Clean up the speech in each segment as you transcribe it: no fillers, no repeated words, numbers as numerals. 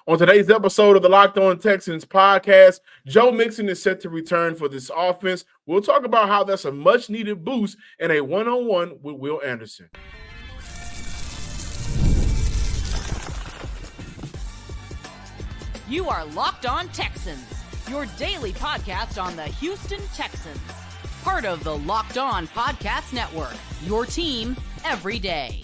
On today's episode of the Locked On Texans podcast, Joe Mixon is set to return for this offense. We'll talk about how that's a much-needed boost and a one-on-one with Will Anderson. You are Locked On Texans, your daily podcast on the Houston Texans. Part of the Locked On Podcast Network, your team every day.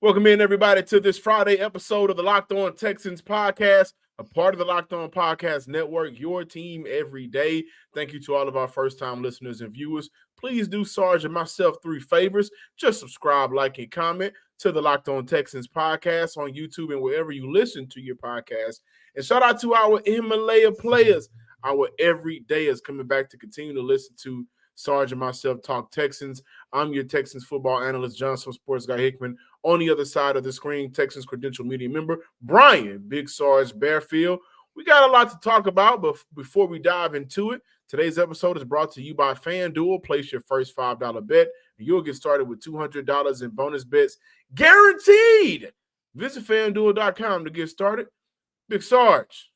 Welcome in, everybody, to this Friday episode of the Locked On Texans podcast, a part of the Locked On Podcast Network, your team every day. Thank you to all of our first-time listeners and viewers. Please do Sarge and myself 3 favors. Just subscribe, like, and comment to the Locked On Texans podcast on YouTube and wherever you listen to your podcast. And shout out to our Himalaya players, our everydayers coming back to continue to listen to Sarge and myself talk Texans. I'm your Texans football analyst, Johnson Sports Guy Hickman. On the other side of the screen, Texans Credential Media member, Brian Big Sarge Bearfield. We got a lot to talk about, but before we dive into it, today's episode is brought to you by FanDuel. Place your first $5 bet, and you'll get started with $200 in bonus bets guaranteed. Visit FanDuel.com to get started. Big Sarge,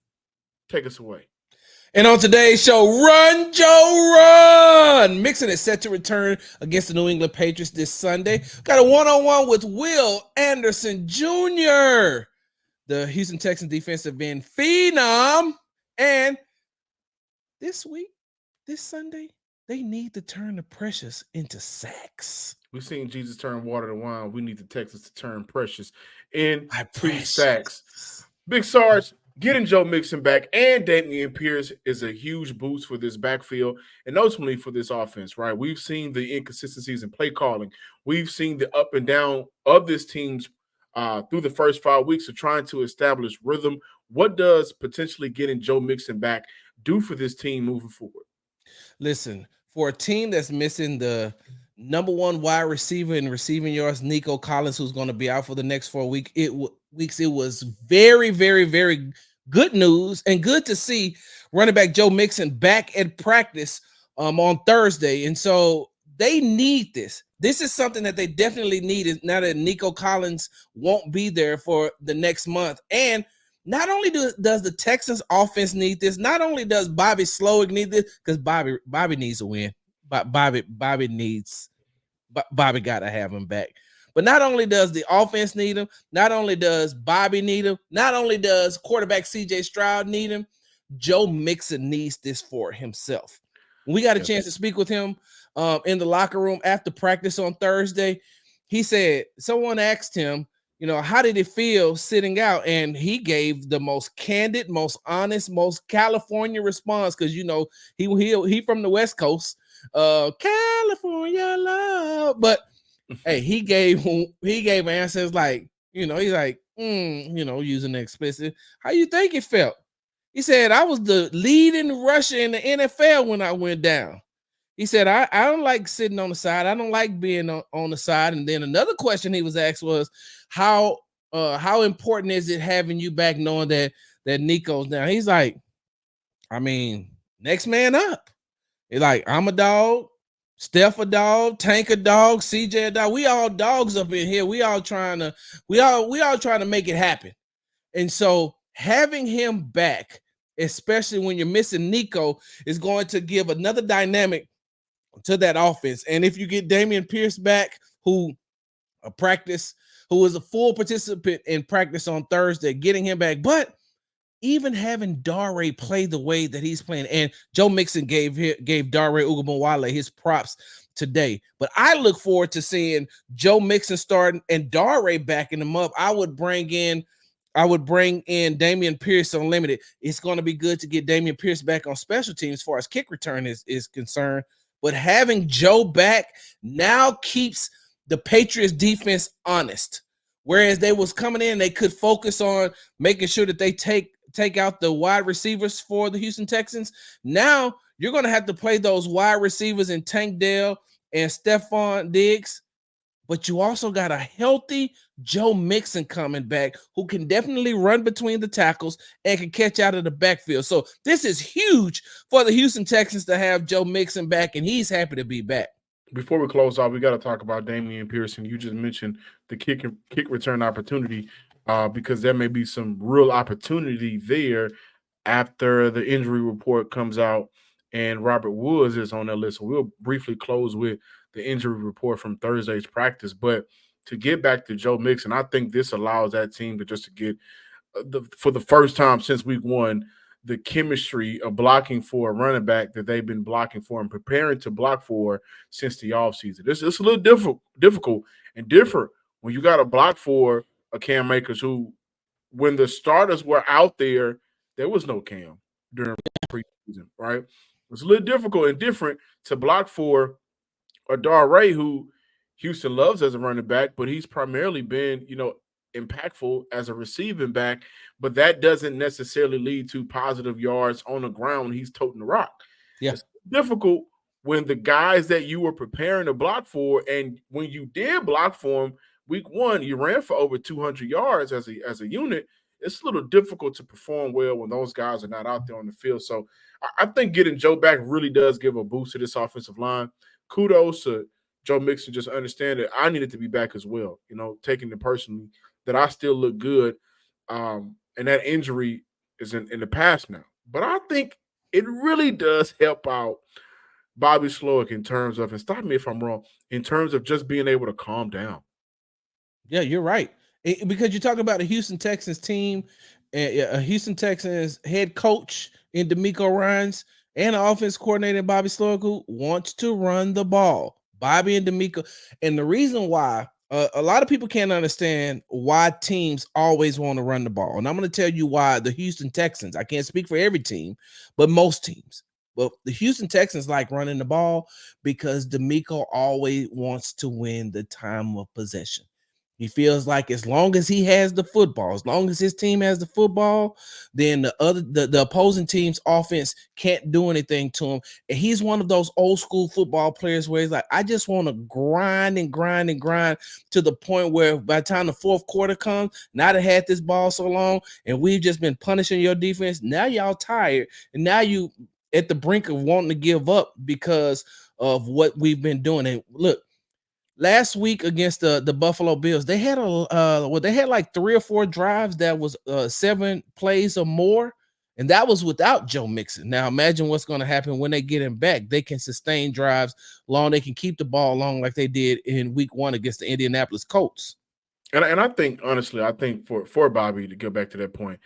take us away. And on today's show, Run, Joe, Run! Mixon is set to return against the New England Patriots this Sunday. Got a one-on-one with Will Anderson Jr., the Houston Texans defensive end phenom. And this week, this Sunday, they need to turn the pressures into sacks. We've seen Jesus turn water to wine. We need the Texans to turn pressures into sacks. Big Sarge, getting Joe Mixon back and Dameon Pierce is a huge boost for this backfield and ultimately for this offense, right? We've seen the inconsistencies in play calling. We've seen the up and down of this team's through the first 5 weeks of trying to establish rhythm. What does potentially getting Joe Mixon back do for this team moving forward? Listen, for a team that's missing the number one wide receiver in receiving yards, Nico Collins, who's going to be out for the next 4 weeks, it was very, very, very good news and good to see running back Joe Mixon back at practice on Thursday. And so they need this. This is something that they definitely need now that Nico Collins won't be there for the next month. And not only does the Texans offense need this, not only does Bobby Slowick need this, because Bobby needs a win. Bobby got to have him back. But not only does the offense need him, not only does Bobby need him, not only does quarterback C.J. Stroud need him, Joe Mixon needs this for himself. When we got a chance to speak with him in the locker room after practice on Thursday, he said, someone asked him, how did it feel sitting out? And he gave the most candid, most honest, most California response because, he from the West Coast, California love. But hey, he gave answers like, he's like, using the explicit. How you think it felt? He said, I was the leading rusher in the NFL when I went down. He said, I don't like sitting on the side. I don't like being on the side. And then another question he was asked was, how important is it having you back knowing that Nico's down? He's like, next man up. He's like, I'm a dog. Steph a dog, Tank a dog, CJ a dog. We all dogs up in here. We all trying to make it happen. And so having him back, especially when you're missing Nico, is going to give another dynamic to that offense. And if you get Dameon Pierce back, who was a full participant in practice on Thursday, getting him back, but even having Dare play the way that he's playing, and Joe Mixon gave Dare Ugumunwale his props today. But I look forward to seeing Joe Mixon starting and Dare backing him up. I would bring in Dameon Pierce on limited. It's going to be good to get Dameon Pierce back on special teams as far as kick return is concerned. But having Joe back now keeps the Patriots defense honest. Whereas they was coming in, they could focus on making sure that they take out the wide receivers for the Houston Texans. Now you're going to have to play those wide receivers in Tank Dell and Stephon Diggs. But you also got a healthy Joe Mixon coming back who can definitely run between the tackles and can catch out of the backfield. So this is huge for the Houston Texans to have Joe Mixon back, and he's happy to be back. Before we close out, we got to talk about Dameon Pierce. You just mentioned the kick return opportunity. because there may be some real opportunity there after the injury report comes out and Robert Woods is on that list. So we'll briefly close with the injury report from Thursday's practice. But to get back to Joe Mixon, I think this allows that team to get for the first time since week one, the chemistry of blocking for a running back that they've been blocking for and preparing to block for since the offseason. It's a little difficult and different when you got to block for a Cam Akers who, when the starters were out there was no Cam during preseason, right? It's a little difficult and different to block for a Dar Ray who Houston loves as a running back, but he's primarily been, impactful as a receiving back, but that doesn't necessarily lead to positive yards on the ground when he's toting the rock. Yeah. It's difficult when the guys that you were preparing to block for, and when you did block for them, week one, you ran for over 200 yards as a unit. It's a little difficult to perform well when those guys are not out there on the field. So I think getting Joe back really does give a boost to this offensive line. Kudos to Joe Mixon, just understand that I needed to be back as well, taking it personally that I still look good. And that injury is in the past now. But I think it really does help out Bobby Slowick in terms of, and stop me if I'm wrong, in terms of just being able to calm down. Yeah, you're right. Because you're talking about a Houston Texans team, a Houston Texans head coach in D'Amico Ryans and an offense coordinator Bobby Slowick who wants to run the ball. Bobby and D'Amico. And the reason why a lot of people can't understand why teams always want to run the ball. And I'm going to tell you why the Houston Texans, I can't speak for every team, but most teams. But the Houston Texans like running the ball because D'Amico always wants to win the time of possession. He feels like as long as he has the football, as long as his team has the football, then the opposing team's offense can't do anything to him. And he's one of those old school football players where he's like, I just want to grind and grind and grind to the point where by the time the fourth quarter comes, now that had this ball so long and we've just been punishing your defense, now y'all tired and now you at the brink of wanting to give up because of what we've been doing. And look, last week against the Buffalo Bills, they had they had like 3 or 4 drives that was 7 plays or more, and that was without Joe Mixon. Now imagine what's going to happen when they get him back. They can sustain drives long. They can keep the ball long like they did in week 1 against the Indianapolis Colts. And I think, honestly, I think for Bobby, to get back to that point,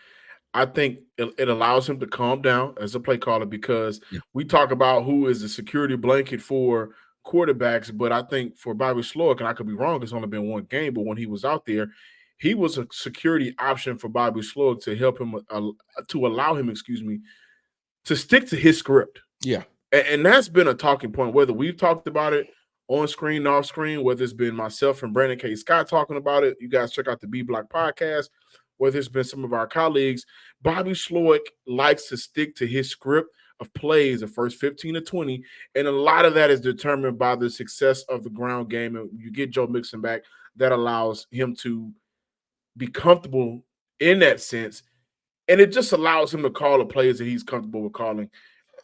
I think it allows him to calm down as a play caller because we talk about who is the security blanket for quarterbacks, but I think for Bobby Slowick, and I could be wrong, it's only been one game, but when he was out there, he was a security option for Bobby Slowick to help him, to allow him, to stick to his script. Yeah. And that's been a talking point, whether we've talked about it on screen, off screen, whether it's been myself and Brandon K. Scott talking about it. You guys check out the B Block podcast, whether it's been some of our colleagues. Bobby Slowick likes to stick to his script of plays, the first 15 to 20, and a lot of that is determined by the success of the ground game. And you get Joe Mixon back, that allows him to be comfortable in that sense, and it just allows him to call the plays that he's comfortable with calling.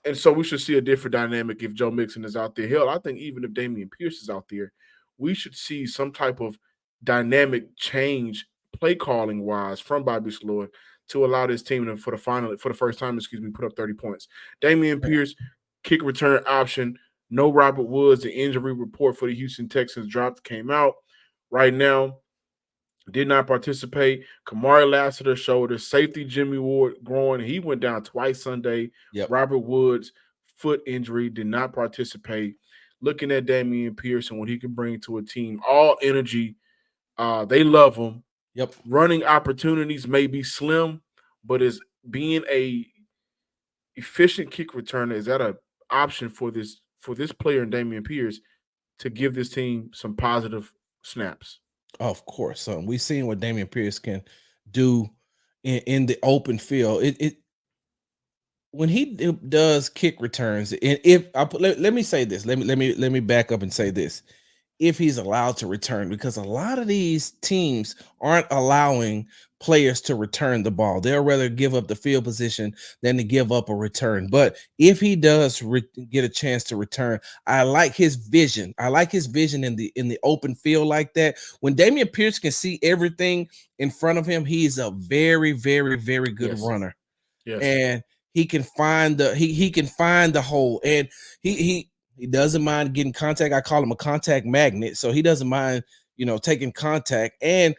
And so we should see a different dynamic if Joe Mixon is out there. Hell, I think even if Dameon Pierce is out there, we should see some type of dynamic change play calling wise from Bobby Slowick to allow this team to, for the first time, put up 30 points. Dameon Pierce, kick return option. No Robert Woods. The injury report for the Houston Texans came out right now. Did not participate. Kamari Lassiter shoulder, safety Jimmy Ward groin. He went down twice Sunday. Yep. Robert Woods, foot injury, did not participate. Looking at Dameon Pierce and what he can bring to a team, all energy. They love him. Yep. Running opportunities may be slim, but is being a efficient kick returner, is that an option for this player in Dameon Pierce to give this team some positive snaps? Of course. We've seen what Dameon Pierce can do in the open field. It when he does kick returns, and if let me say this, let me back up and say this. if he's allowed to return, because a lot of these teams aren't allowing players to return the ball. They'll rather give up the field position than to give up a return. But if he does get a chance to return, I like his vision. I like his vision in the open field like that. When Dameon Pierce can see everything in front of him, he's a very, very, very good runner. Yes. And he can find the hole, and he doesn't mind getting contact. I call him a contact magnet, so he doesn't mind, taking contact. And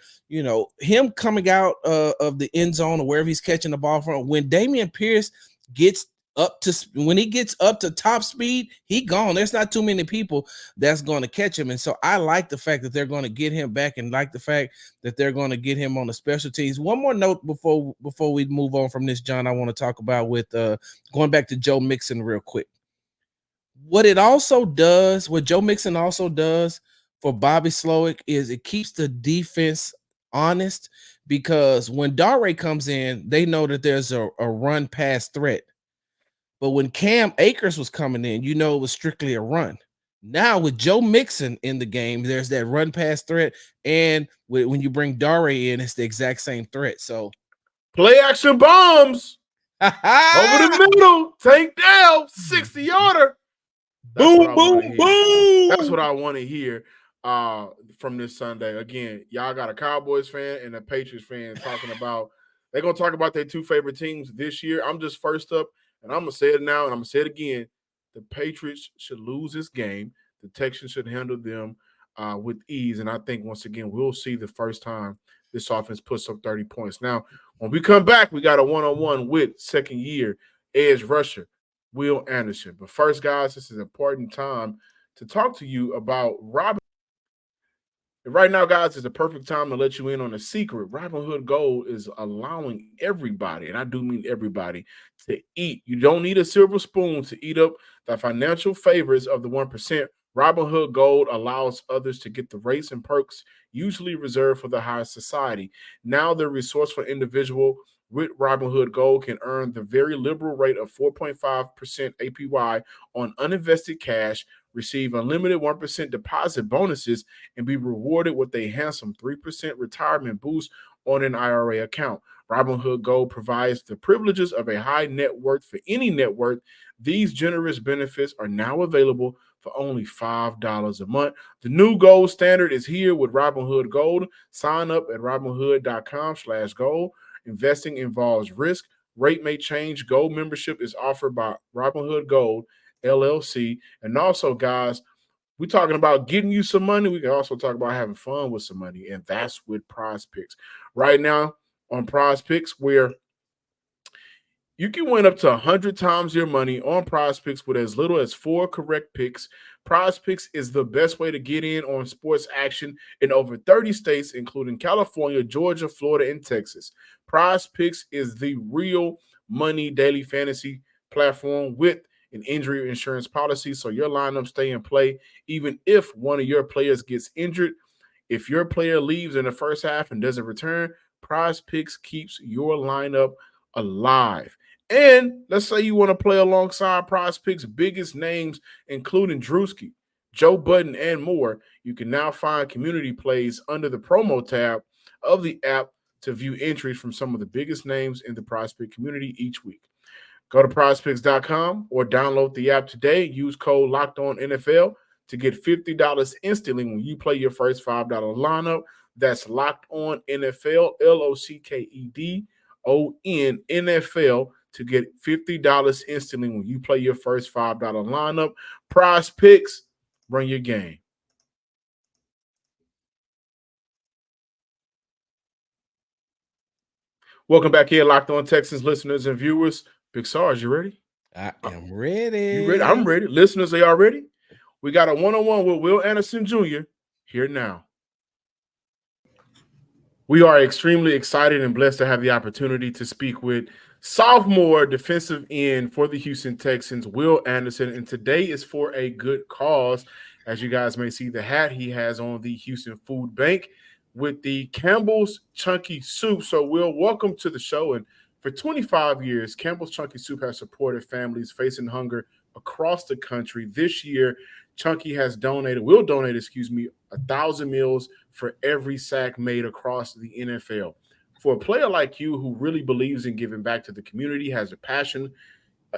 him coming out of the end zone or wherever he's catching the ball from. When Dameon Pierce gets up to top speed, he gone. There's not too many people that's going to catch him. And so I like the fact that they're going to get him back, and like the fact that they're going to get him on the special teams. One more note before we move on from this, John, I want to talk about with going back to Joe Mixon real quick. What Joe Mixon also does for Bobby Slowick is it keeps the defense honest, because when Dare comes in, they know that there's a run pass threat. But when Cam Akers was coming in, it was strictly a run. Now with Joe Mixon in the game, there's that run pass threat. And when you bring Dare in, it's the exact same threat. So play action bombs over the middle, tank down, 60-yarder. Boom, boom, boom. That's what I want to hear from this Sunday. Again, y'all got a Cowboys fan and a Patriots fan talking about, they're going to talk about their two favorite teams this year. I'm just first up, and I'm going to say it now, and I'm going to say it again. The Patriots should lose this game. The Texans should handle them with ease. And I think, once again, we'll see the first time this offense puts up 30 points. Now, when we come back, we got a one-on-one with second-year edge rusher Will Anderson. But first, guys, this is an important time to talk to you about Robin. Right now, guys, is the perfect time to let you in on a secret. Robinhood Gold is allowing everybody, and I do mean everybody, to eat. You don't need a silver spoon to eat up the financial favors of the 1%. Robinhood Gold allows others to get the rates and perks usually reserved for the high society. Now the resourceful individual with Robinhood Gold can earn the very liberal rate of 4.5% APY on uninvested cash, receive unlimited 1% deposit bonuses, and be rewarded with a handsome 3% retirement boost on an IRA account. Robinhood Gold provides the privileges of a high net worth for any net worth. These generous benefits are now available for only $5 a month. The new gold standard is here with Robinhood Gold. Sign up at robinhood.com/gold. Investing involves risk. Rate may change. Gold membership is offered by Robinhood Gold, LLC. And also, guys, we're talking about getting you some money. We can also talk about having fun with some money, and that's with Prize Picks. Right now on Prize Picks, where you can win up to 100 times your money on Prize Picks with as little as 4 correct picks. Prize Picks is the best way to get in on sports action in over 30 states, including California, Georgia, Florida, and Texas. Prize Picks is the real money daily fantasy platform with an injury insurance policy, so your lineup stay in play even if one of your players gets injured. If your player leaves in the first half and doesn't return, Prize Picks keeps your lineup alive. And let's say you want to play alongside Prize Picks' biggest names, including Drewski, Joe Budden, and more. You can now find community plays under the promo tab of the app to view entries from some of the biggest names in the Prize Pick community each week. Go to prizepicks.com or download the app today. Use code LOCKEDONNFL to get $50 instantly when you play your first $5 lineup. That's Locked On NFL, LOCKEDON NFL, to get $50 instantly when you play your first $5 lineup. Prize Picks, run your game. Welcome back here, Locked On Texans listeners and viewers. Big Sarge, you ready? I am ready. You ready? I'm ready. Listeners, are y'all ready? We got a one-on-one with Will Anderson Jr. here now. We are extremely excited and blessed to have the opportunity to speak with sophomore defensive end for the Houston Texans, Will Anderson. And today is for a good cause. As you guys may see, the hat he has on the Houston Food Bank with the Campbell's Chunky Soup. So, Will, welcome to the show. And for 25 years, Campbell's Chunky Soup has supported families facing hunger across the country. This year, Chunky will donate, 1,000 meals for every sack made across the NFL. For a player like you who really believes in giving back to the community, has a passion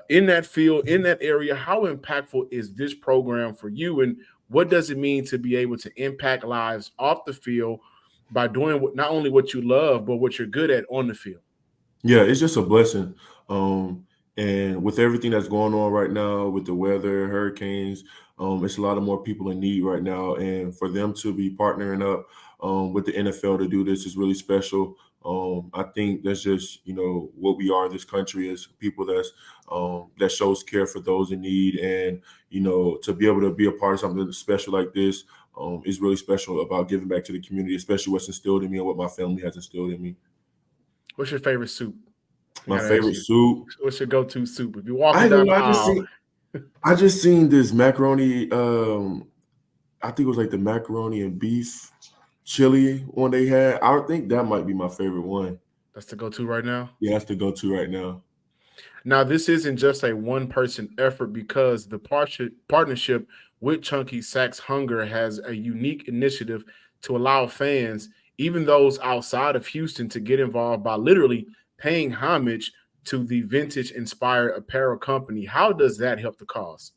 in that field, in that area, how impactful is this program for you? And what does it mean to be able to impact lives off the field by doing not only what you love, but what you're good at on the field? Yeah, it's just a blessing. And with everything that's going on right now with the weather, hurricanes, it's a lot of more people in need right now. And for them to be partnering up with the NFL to do this is really special. I think that's just, what we are in this country as people that shows care for those in need. And, to be able to be a part of something special like this is really special about giving back to the community, especially what's instilled in me and what my family has instilled in me. What's your favorite soup? My favorite soup. What's your go-to soup? If you're walking down the aisle. I just seen this macaroni. I think it was like the macaroni and beef chili one they had. I think that might be my favorite one. That's the go-to right now? Yeah, that's the go-to right now. Now, this isn't just a one-person effort because the partnership with Chunky Sacks Hunger has a unique initiative to allow fans, even those outside of Houston, to get involved by literally paying homage to the vintage-inspired apparel company. How does that help the cause?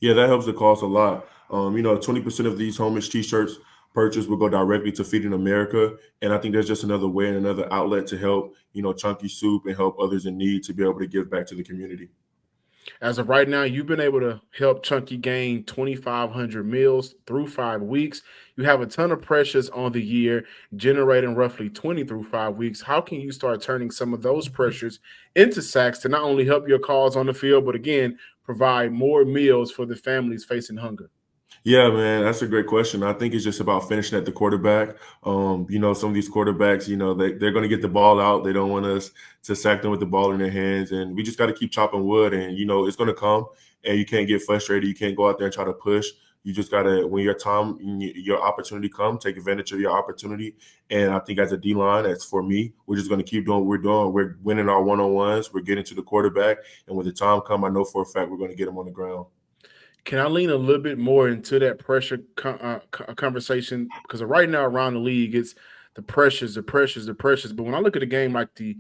Yeah, that helps the cause a lot. 20% of these homage T-shirts purchased will go directly to Feeding America, and I think there's just another way and another outlet to help, Chunky Soup and help others in need to be able to give back to the community. As of right now, you've been able to help Chunky gain 2,500 meals through 5 weeks. You have a ton of pressures on the year, generating roughly 20 through 5 weeks. How can you start turning some of those pressures into sacks to not only help your cause on the field, but again, provide more meals for the families facing hunger? Yeah, man, that's a great question. I think it's just about finishing at the quarterback. Some of these quarterbacks, they're going to get the ball out. They don't want us to sack them with the ball in their hands. And we just got to keep chopping wood. And, it's going to come. And you can't get frustrated. You can't go out there and try to push. You just got to, when your opportunity comes, take advantage of your opportunity. And I think as a D-line, as for me, we're just going to keep doing what we're doing. We're winning our one-on-ones. We're getting to the quarterback. And when the time comes, I know for a fact we're going to get him on the ground. Can I lean a little bit more into that pressure conversation? Because right now around the league, it's the pressures. But when I look at a game like the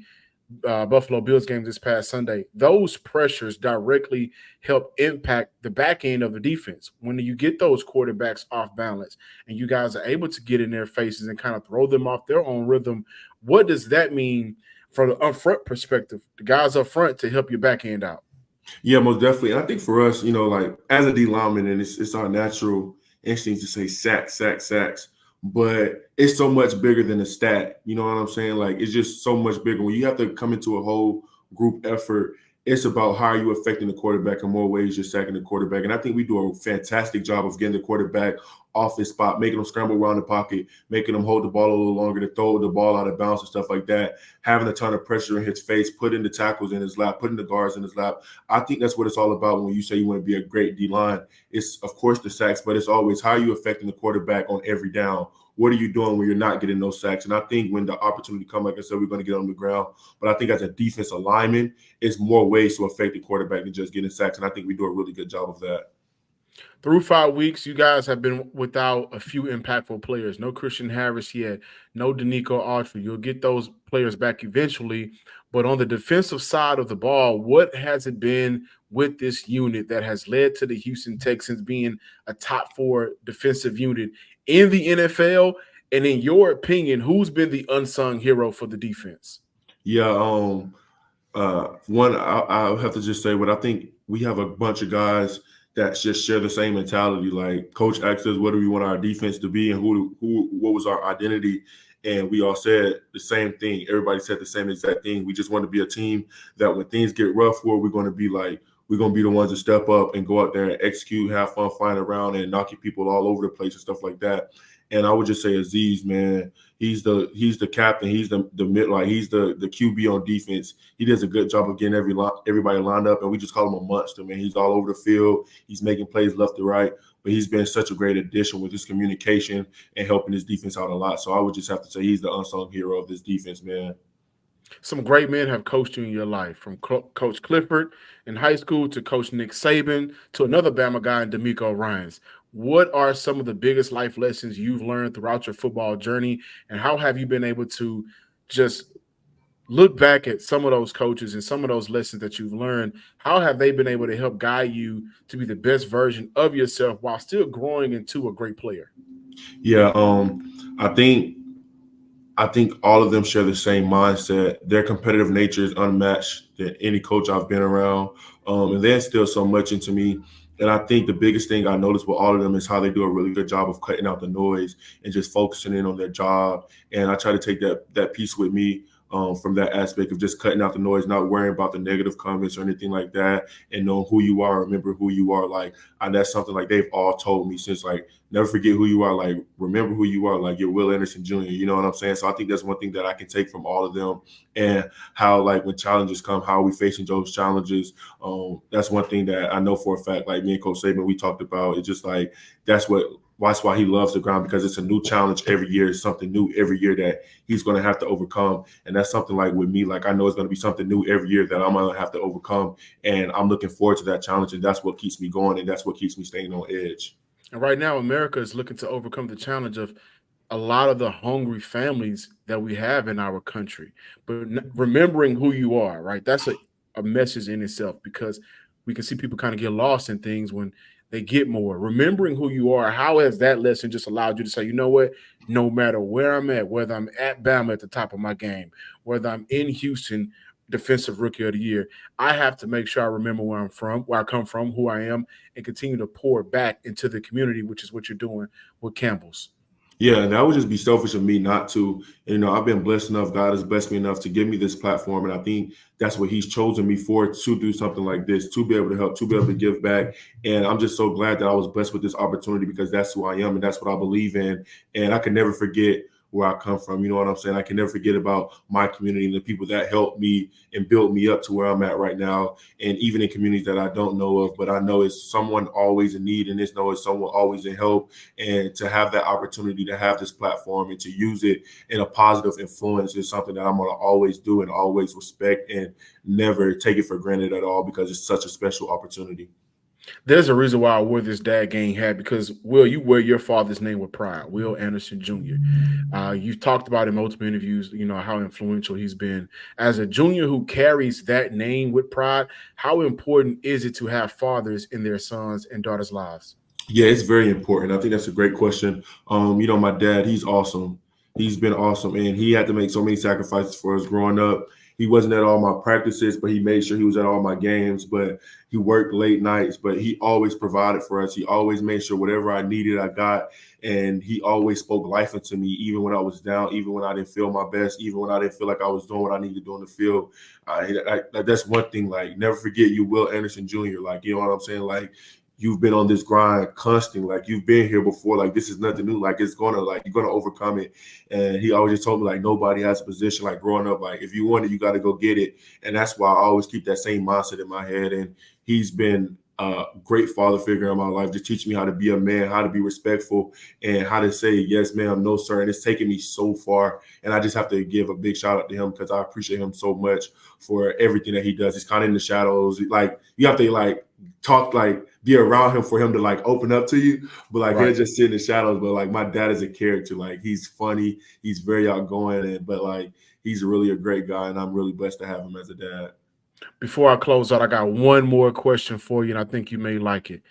Buffalo Bills game this past Sunday, those pressures directly help impact the back end of the defense. When you get those quarterbacks off balance and you guys are able to get in their faces and kind of throw them off their own rhythm, what does that mean from the upfront perspective, the guys up front to help your back end out? Yeah, most definitely. And I think for us, like as a D lineman, and it's our natural instinct to say sacks, but it's so much bigger than a stat. You know what I'm saying? Like it's just so much bigger. When you have to come into a whole group effort, it's about how are you affecting the quarterback in more ways you're sacking the quarterback. And I think we do a fantastic job of getting the quarterback off his spot, making them scramble around the pocket, making them hold the ball a little longer to throw the ball out of bounds and stuff like that, having a ton of pressure in his face, putting the tackles in his lap, putting the guards in his lap. I think that's what it's all about when you say you want to be a great D-line. It's, of course, the sacks, but it's always how are you affecting the quarterback on every down? What are you doing when you're not getting those sacks? And I think when the opportunity comes, like I said, we're going to get on the ground. But I think as a defensive lineman, it's more ways to affect the quarterback than just getting sacks. And I think we do a really good job of that. Through 5 weeks, you guys have been without a few impactful players. No Christian Harris yet, no Danico Autry. You'll get those players back eventually. But on the defensive side of the ball, what has it been with this unit that has led to the Houston Texans being a top 4 defensive unit in the NFL? And in your opinion, who's been the unsung hero for the defense? Yeah, one, I'll have to just say what I think we have a bunch of guys that just share the same mentality. Like Coach asked us, what do we want our defense to be and what was our identity? And we all said the same thing. Everybody said the same exact thing. We just want to be a team that when things get rough, we're going to be the ones to step up and go out there and execute, have fun flying around and knocking people all over the place and stuff like that. And I would just say Aziz, man, he's the captain. He's the QB on defense. He does a good job of getting everybody lined up, and we just call him a monster, man. He's all over the field. He's making plays left to right, but he's been such a great addition with his communication and helping his defense out a lot. So I would just have to say he's the unsung hero of this defense, man. Some great men have coached you in your life, from Coach Clifford in high school to Coach Nick Saban to another Bama guy in D'Amico Ryans. what are some of the biggest life lessons you've learned throughout your football journey, and how have you been able to just look back at some of those coaches and some of those lessons that you've learned? How have they been able to help guide you to be the best version of yourself while still growing into a great player? Yeah, I think all of them share the same mindset. Their competitive nature is unmatched than any coach I've been around, and they instill so much into me. And I think the biggest thing I noticed with all of them is how they do a really good job of cutting out the noise and just focusing in on their job. And I try to take that piece with me, from that aspect of just cutting out the noise, not worrying about the negative comments or anything like that, and knowing who you are, remember who you are. Like, and that's something like they've all told me since, like, never forget who you are. Like, remember who you are. Like, you're Will Anderson Jr. You know what I'm saying? So I think that's one thing that I can take from all of them, and how, like, when challenges come, how are we facing those challenges? That's one thing that I know for a fact. Like, me and Coach Saban, we talked about. It's just like that's why he loves the ground, because it's a new challenge every year. It's something new every year that he's going to have to overcome. And that's something like with me, like I know it's going to be something new every year that I'm going to have to overcome. And I'm looking forward to that challenge. And that's what keeps me going. And that's what keeps me staying on edge. And right now, America is looking to overcome the challenge of a lot of the hungry families that we have in our country. But remembering who you are, right? That's a message in itself, because we can see people kind of get lost in things when they get more. Remembering who you are, how has that lesson just allowed you to say, you know what, no matter where I'm at, whether I'm at Bama at the top of my game, whether I'm in Houston, defensive rookie of the year, I have to make sure I remember where I'm from, where I come from, who I am, and continue to pour back into the community, which is what you're doing with Campbell's. Yeah, and that would just be selfish of me not to. You know, I've been blessed enough. God has blessed me enough to give me this platform. And I think that's what he's chosen me for, to do something like this, to be able to help, to be able to give back. And I'm just so glad that I was blessed with this opportunity, because that's who I am and that's what I believe in. And I can never forget where I come from. You know what I'm saying? I can never forget about my community and the people that helped me and built me up to where I'm at right now. And even in communities that I don't know of, but I know it's someone always in need, and it's someone always in help. And to have that opportunity to have this platform and to use it in a positive influence is something that I'm going to always do and always respect, and never take it for granted at all, because it's such a special opportunity. There's a reason why I wore this dad gang hat, because, Will, you wear your father's name with pride, Will Anderson Jr. You've talked about in multiple interviews, you know, how influential he's been. As a junior who carries that name with pride, how important is it to have fathers in their sons' and daughters' lives? Yeah, it's very important. I think that's a great question. You know, my dad, he's awesome. He's been awesome, and he had to make so many sacrifices for us growing up. He wasn't at all my practices, but he made sure he was at all my games. But he worked late nights, but he always provided for us. He always made sure whatever I needed, I got. And he always spoke life into me, even when I was down, even when I didn't feel my best, even when I didn't feel like I was doing what I needed to do on the field. That's one thing. Like, never forget you, Will Anderson Jr. Like, you know what I'm saying? Like, you've been on this grind constantly. Like, you've been here before. Like, this is nothing new. Like, you're gonna overcome it. And he always just told me, like, nobody has a position. Like, growing up, like, if you want it, you got to go get it. And that's why I always keep that same mindset in my head. And he's been a great father figure in my life, to teach me how to be a man, how to be respectful, and how to say yes, ma'am, no, sir. And it's taken me so far. And I just have to give a big shout out to him, because I appreciate him so much for everything that he does. He's kind of in the shadows. Like, you have to, like, talk, like, be around him for him to, like, open up to you. But, like, Right. he'll just sit in the shadows. But, like, my dad is a character. Like, he's funny. He's very outgoing. But, like, he's really a great guy. And I'm really blessed to have him as a dad. Before I close out, I got one more question for you, and I think you may like it.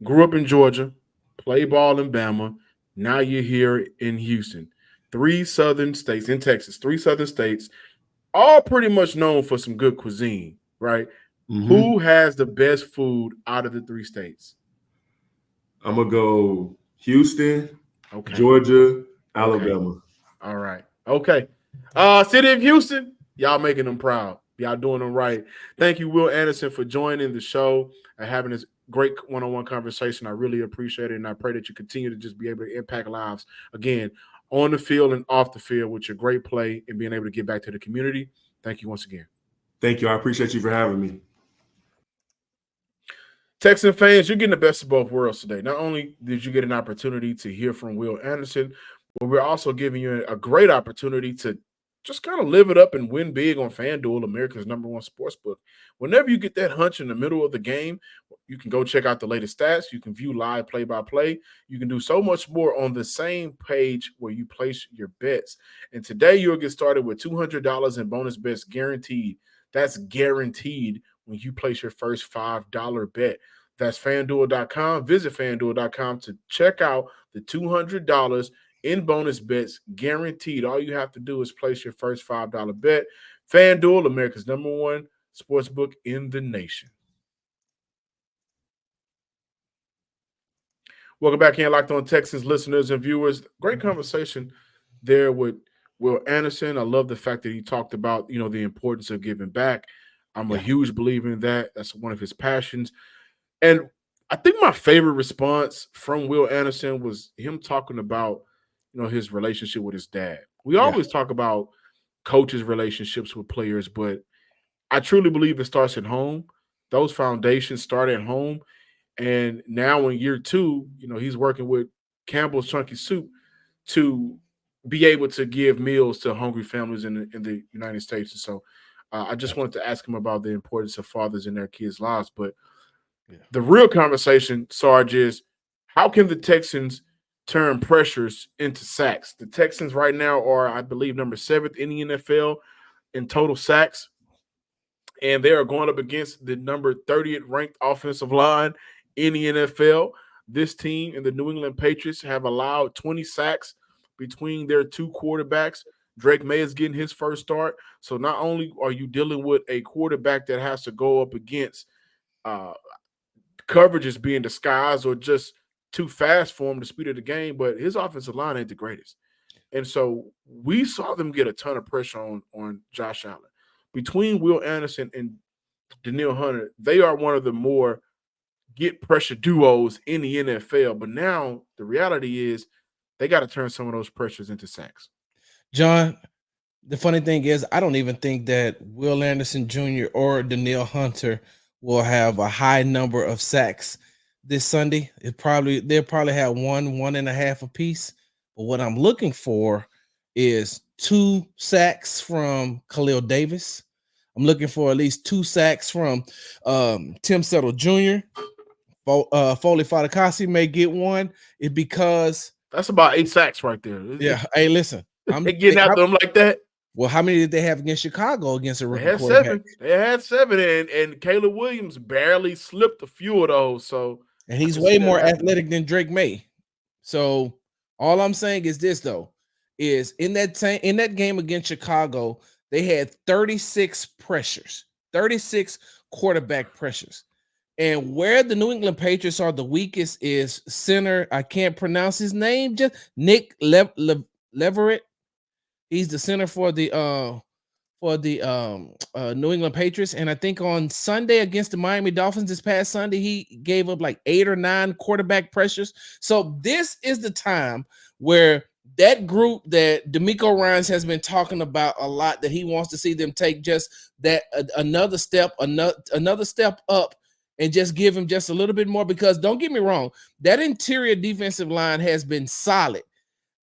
Grew up in Georgia, play ball in Bama. Now you're here in Houston. 3 southern states, in Texas, 3 southern states, all pretty much known for some good cuisine, right? Mm-hmm. Who has the best food out of the 3 states? I'm going to go Houston, Okay. Georgia, Alabama. Okay. All right. Okay. City of Houston, y'all making them proud. Y'all doing them right. Thank you, Will Anderson, for joining the show and having this great one-on-one conversation. I really appreciate it, and I pray that you continue to just be able to impact lives, again, on the field and off the field, with your great play and being able to get back to the community. Thank you once again. Thank you. I appreciate you for having me. Texan fans, you're getting the best of both worlds today. Not only did you get an opportunity to hear from Will Anderson, but we're also giving you a great opportunity to just kind of live it up and win big on FanDuel, America's #1 sportsbook. Whenever you get that hunch in the middle of the game, you can go check out the latest stats. You can view live play-by-play. You can do so much more on the same page where you place your bets. And today you'll get started with $200 in bonus bets guaranteed. That's guaranteed when you place your first $5 bet. That's FanDuel.com. Visit FanDuel.com to check out the $200 in bonus bets guaranteed. All you have to do is place your first $5 bet. FanDuel, America's #1 sportsbook in the nation. Welcome back in, Locked On Texans listeners and viewers. Great conversation there with Will Anderson. I love the fact that he talked about, the importance of giving back. I'm a huge believer in that. That's one of his passions. And I think my favorite response from Will Anderson was him talking about, his relationship with his dad. We always talk about coaches' relationships with players, but I truly believe it starts at home. Those foundations start at home. And now in year 2, he's working with Campbell's Chunky Soup to be able to give meals to hungry families in the United States. And so I just wanted to ask him about the importance of fathers in their kids' lives. But the real conversation, Sarge, is how can the Texans turn pressures into sacks? The Texans right now are, I believe, number 7th in the NFL in total sacks. And they are going up against the number 30th ranked offensive line in the NFL. This team and the New England Patriots have allowed 20 sacks between their 2 quarterbacks. Drake May is getting his first start. So not only are you dealing with a quarterback that has to go up against coverages being disguised or just too fast for him, the speed of the game, but his offensive line ain't the greatest. And so we saw them get a ton of pressure on Josh Allen. Between Will Anderson and Danielle Hunter, they are one of the more get pressure duos in the NFL. But now the reality is they got to turn some of those pressures into sacks. John, the funny thing is, I don't even think that Will Anderson Jr. or Danielle Hunter will have a high number of sacks this Sunday. They'll probably have 1.5 apiece. But what I'm looking for is 2 sacks from Khalil Davis. I'm looking for at least 2 sacks from Tim Settle Jr. Foley Fadakasi may get one. It's because that's about 8 sacks right there. Yeah. Hey, listen. They getting after them like that. Well, how many did they have against Chicago against a rookie quarterback? 7. They had 7, and Caleb Williams barely slipped a few of those. So, and he's way more athletic than Drake May. So all I'm saying is this, though, is in that game against Chicago, they had 36 pressures, 36 quarterback pressures. And where the New England Patriots are the weakest is center. I can't pronounce his name. Just Nick Leverett. He's the center for the New England Patriots. And I think on Sunday against the Miami Dolphins this past Sunday, he gave up like 8 or 9 quarterback pressures. So this is the time where that group that D'Amico Ryans has been talking about a lot, that he wants to see them take just that another step up and just give him just a little bit more, because don't get me wrong, that interior defensive line has been solid.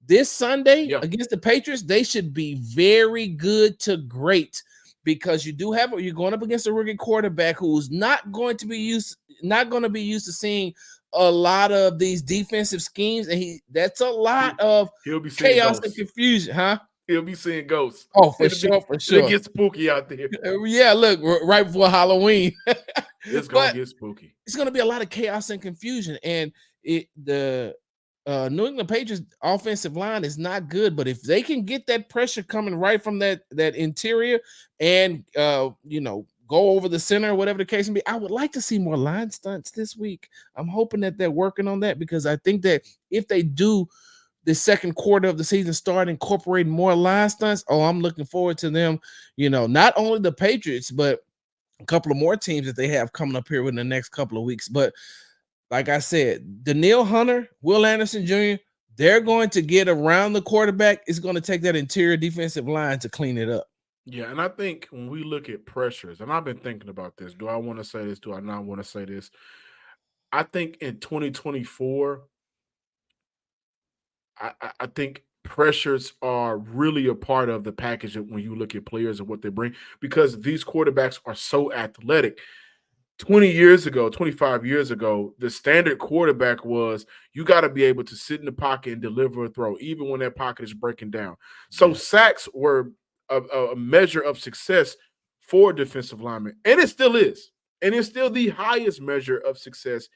This Sunday against the Patriots, they should be very good to great, because you're going up against a rookie quarterback who's not going to be used to seeing a lot of these defensive schemes, and that's a lot of chaos and confusion, huh? He'll be seeing ghosts. Oh, for sure. It gets spooky out there. Yeah, look, right before Halloween. It's going to get spooky. It's going to be a lot of chaos and confusion, and the New England Patriots offensive line is not good, but if they can get that pressure coming right from that interior and go over the center or whatever the case may be, I would like to see more line stunts this week. I'm hoping that they're working on that, because I think that if they do the second quarter of the season start incorporating more line stunts, I'm looking forward to them, not only the Patriots, but a couple of more teams that they have coming up here within the next couple of weeks. But like I said, Danielle Hunter, Will Anderson Jr., they're going to get around the quarterback. It's going to take that interior defensive line to clean it up. Yeah, and I think when we look at pressures, and I've been thinking about this, do I want to say this? Do I not want to say this? I think in 2024, I think pressures are really a part of the package when you look at players and what they bring, because these quarterbacks are so athletic. 20 years ago, 25 years ago, the standard quarterback was you got to be able to sit in the pocket and deliver a throw, even when that pocket is breaking down. So sacks were a measure of success for defensive linemen, and it still is. And it's still the highest measure of success.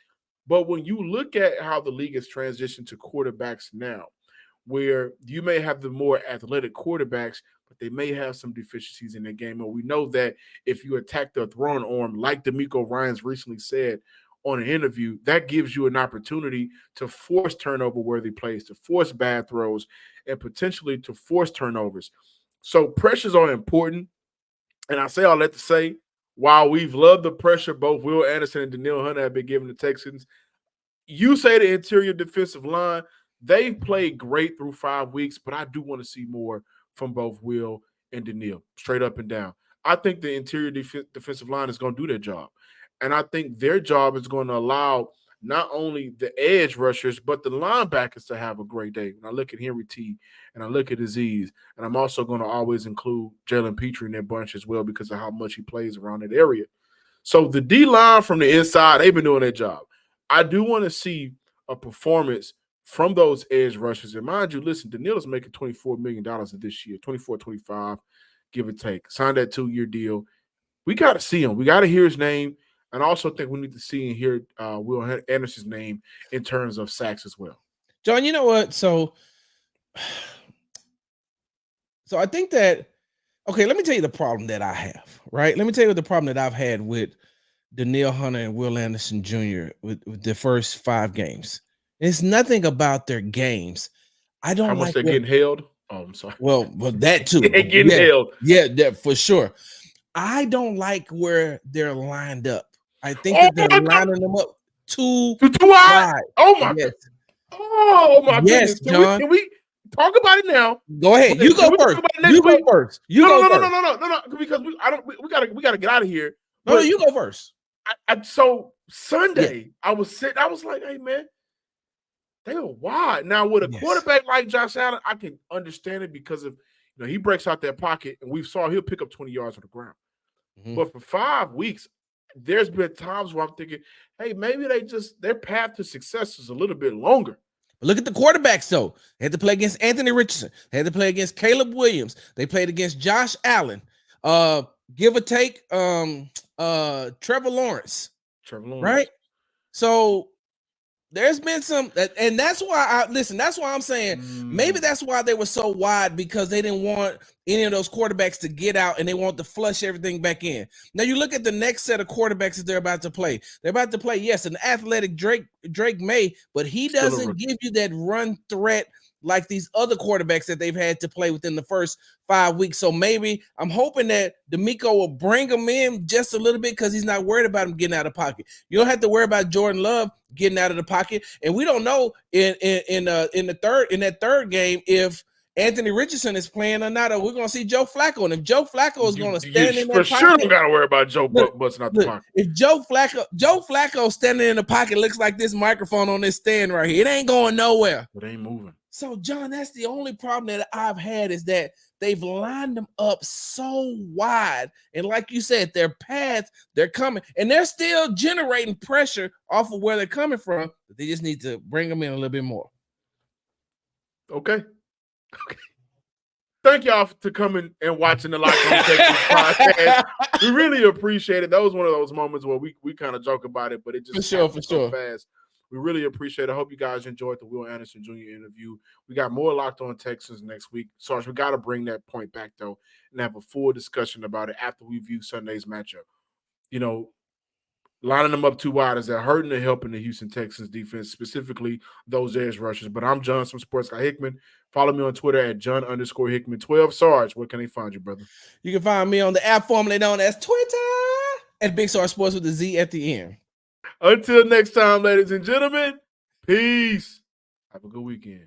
But when you look at how the league has transitioned to quarterbacks now, where you may have the more athletic quarterbacks, but they may have some deficiencies in their game. And we know that if you attack the throwing arm, like DeMeco Ryans recently said on an interview, that gives you an opportunity to force turnover-worthy plays, to force bad throws, and potentially to force turnovers. So pressures are important. And I say all that to say, while we've loved the pressure both Will Anderson and Danielle Hunter have been giving the Texans, you say the interior defensive line, they've played great through 5 weeks, but I do want to see more from both Will and Danielle, straight up and down. I think the interior defensive line is going to do their job. And I think their job is going to allow not only the edge rushers, but the linebackers to have a great day. When I look at Henry T and I look at Aziz, and I'm also going to always include Jalen Petrie in that bunch as well because of how much he plays around that area. So the D-line from the inside, they've been doing their job. I do want to see a performance from those edge rushers. And mind you, listen, Daniel's making $24 million this year, 24, 25, give or take. Signed that 2-year deal. We got to see him. We got to hear his name. And I also think we need to see and hear Will Anderson's name in terms of sacks as well. John, you know what? So I think that, okay, let me tell you the problem that I have, right? Let me tell you the problem that I've had with Danielle Hunter and Will Anderson Jr. with the first 5 games. It's nothing about their games. I don't How much like they're getting held. Oh, I'm sorry. Well, that too. They're getting held. Yeah, that for sure. I don't like where they're lined up. I think that they're lining them up too wide. Oh my! Yes. Oh my Yes, goodness! John. Can we talk about it now? Go ahead. You go first. You go first. No. Because we gotta get out of here. No, you go first. So Sunday, I was sitting. I was like, hey man, they are wide. Now with a quarterback like Josh Allen, I can understand it because of he breaks out that pocket, and we saw he'll pick up 20 yards on the ground. Mm-hmm. But for 5 weeks, there's been times where I'm thinking, hey, maybe their path to success is a little bit longer. But look at the quarterbacks, though. They had to play against Anthony Richardson. They had to play against Caleb Williams. They played against Josh Allen. Give or take, Trevor Lawrence. Right? So there's been some, and that's why that's why I'm saying maybe that's why they were so wide, because they didn't want any of those quarterbacks to get out and they want to flush everything back in. Now you look at the next set of quarterbacks that they're about to play. They're about to play, yes, an athletic Drake May, but he doesn't give you that run threat like these other quarterbacks that they've had to play within the first 5 weeks. So maybe I'm hoping that DeMeco will bring him in just a little bit because he's not worried about him getting out of pocket. You don't have to worry about Jordan Love getting out of the pocket. And we don't know in that third game if Anthony Richardson is playing or not, or we're going to see Joe Flacco. And if Joe Flacco is going to stand in that pocket, for sure don't got to worry about Joe busting out the pocket. If Joe Flacco standing in the pocket looks like this microphone on this stand right here, it ain't going nowhere. It ain't moving. So, John, that's the only problem that I've had, is that they've lined them up so wide. And like you said, their paths, they're coming. And they're still generating pressure off of where they're coming from. But they just need to bring them in a little bit more. Okay. Thank y'all for coming and watching the Locked On Texans podcast. We really appreciate it. That was one of those moments where we kind of joke about it, but it just for sure. Fast. We really appreciate it. I hope you guys enjoyed the Will Anderson Jr. interview. We got more Locked On Texans next week. Sarge, we got to bring that point back, though, and have a full discussion about it after we view Sunday's matchup. Lining them up too wide, is that hurting or helping the Houston Texans defense, specifically those edge rushers? But I'm John from Sports Guy Hickman. Follow me on Twitter at John_Hickman12. Sarge, where can they find you, brother? You can find me on the app formerly known as Twitter at Big Sarge Sports with a Z at the end. Until next time, ladies and gentlemen, peace. Have a good weekend.